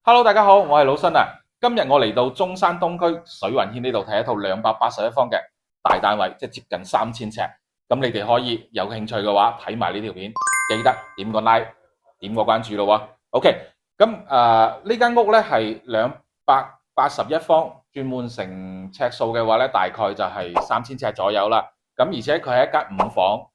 Hello，大家好，我係老新啊。今日我嚟到中山東區水雲軒呢度睇一套281方嘅大單位，即係接近3000尺。咁你哋可以有興趣嘅話睇埋呢條片，記得點個 like，點個關注咯喎。OK，咁呢間屋咧係281方，轉換成尺數嘅話咧，大概就係3000尺左右啦。咁而且佢係一間5房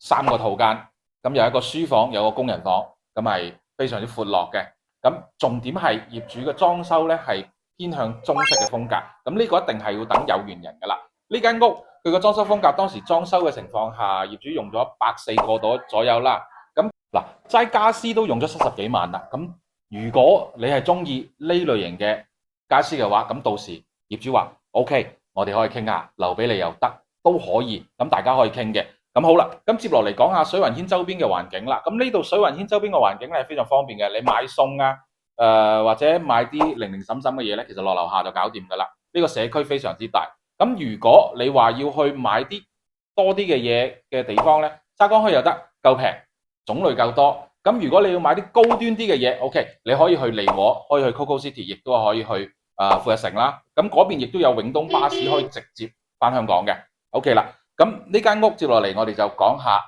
3個套間，咁有一個書房，有個工人房，咁係非常之闊落嘅。咁重點係業主嘅裝修咧係偏向中式嘅風格，咁呢個一定係要等有緣人噶啦。呢間屋佢個裝修風格，當時裝修嘅情況下，業主用咗104個左右啦。咁嗱，齋家私都用咗70幾萬啦。咁如果你係中意呢類型嘅家私嘅話，咁到時業主話 OK，我哋可以傾下，留俾你又得，都可以。咁大家可以傾嘅。咁好啦，咁接落嚟講下水雲軒周邊嘅環境啦。咁呢度水雲軒周邊嘅環境咧係非常方便嘅，你買餸啊，或者買啲零零散散嘅嘢咧，其實落樓下就搞掂噶啦。呢個社區非常之大。咁如果你話要去買啲多啲嘅嘢嘅地方咧，沙江墟又得，夠平，種類夠多。咁如果你要買啲高端啲嘅嘢 ，OK， 你可以去利和，可以去 Coco City， 亦都可以去富日城啦。咁嗰邊亦都有永東巴士可以直接翻香港嘅。OK 啦。咁呢間屋接落嚟，我哋就講下，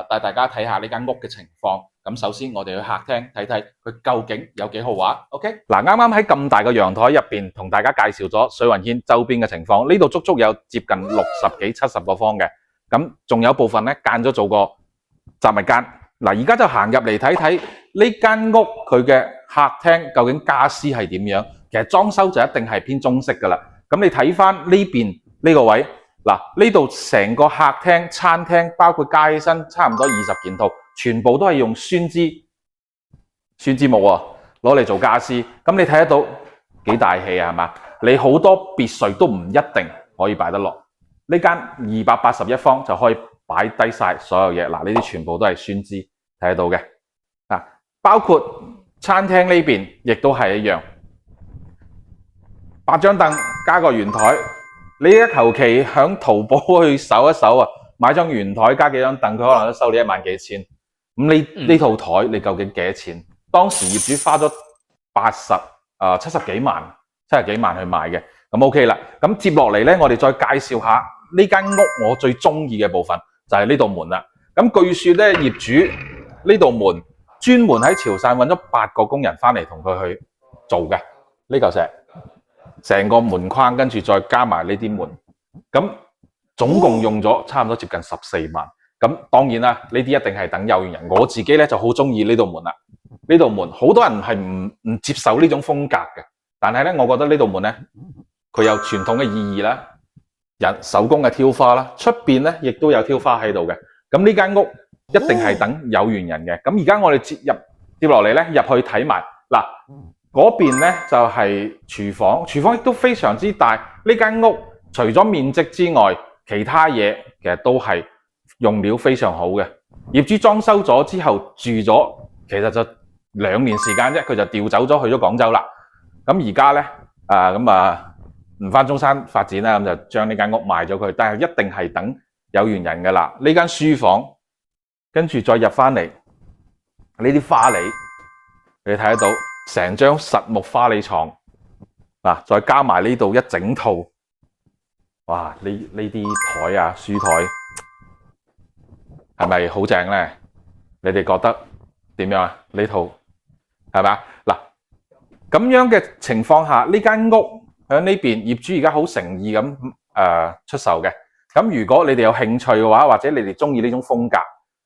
帶大家睇下呢間屋嘅情況。咁首先我哋去客廳睇睇佢究竟有幾豪華。OK， 嗱，啱啱喺咁大嘅陽台入邊，同大家介紹咗水雲軒周邊嘅情況。呢度足足有接近60幾70個方嘅，咁仲有部分咧間咗做個雜物間。嗱，而家就行入嚟睇睇呢間屋佢嘅客廳究竟家私係點樣。其實裝修就一定係偏中式噶啦。咁你睇翻呢邊呢個位。嗱，呢度成個客廳、餐廳，包括加起身差唔多20件套，全部都係用酸枝木啊，攞嚟做家私。咁你睇得到幾大氣啊，係嘛？你好多別墅都唔一定可以擺得落，呢間281方就可以擺低晒所有嘢。嗱，呢啲全部都係酸枝，睇得到嘅。啊，包括餐廳呢邊亦都係一樣，8張凳加個圓台。你一求其響淘寶去搜一搜啊，買張圓台加幾張凳，佢可能都收你1萬幾千。咁呢套台你究竟幾多錢？當時業主花咗70幾萬去買嘅。咁 OK 啦。咁接落嚟咧，我哋再介紹下呢間屋我最中意嘅部分，就係呢道門啦。咁據說咧，業主呢道門專門喺潮汕揾咗8個工人翻嚟同佢去做嘅呢嚿石。成個門框跟住再加埋呢啲門，咁總共用咗差唔多接近14萬。咁當然啦，呢啲一定係等有緣人。我自己咧就好中意呢道門啦。呢道門好多人係唔接受呢種風格嘅，但係咧，我覺得呢道門咧，佢有傳統嘅意義啦，人手工嘅挑花啦，出邊咧亦都有挑花喺度嘅。咁呢間屋一定係等有緣人嘅。咁而家我哋接落嚟咧入去睇埋嗱。嗰邊咧就係廚房，廚房亦都非常之大。呢間屋除咗面積之外，其他嘢其實都係用料非常好嘅。業主裝修咗之後住咗，其實就2年時間啫，佢就調走咗去咗廣州啦。咁而家咧唔返中山發展啦，咁就將呢間屋賣咗佢。但係一定係等有緣人噶啦。呢間書房跟住再入翻嚟呢啲花梨，你睇得到。成張實木花梨床，再加埋呢度一整套，哇！呢啲台啊，書台係咪好正咧？你哋覺得點樣啊？呢套係咪啊？嗱，咁樣嘅情況下，呢間屋喺呢邊，業主而家好誠意咁出售嘅。咁如果你哋有興趣嘅話，或者你哋中意呢種風格，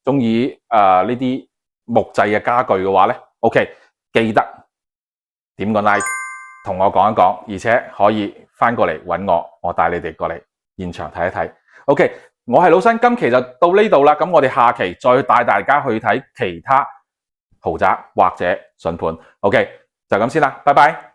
中意呢啲木製嘅家具嘅話咧 ，OK， 記得。點個 like 同我講一講，而且可以翻過嚟揾我，我帶你哋過嚟現場睇一睇。OK， 我係老新，今期就到呢度啦。咁我哋下期再帶大家去睇其他豪宅或者筍盤。OK， 就咁先啦，拜拜。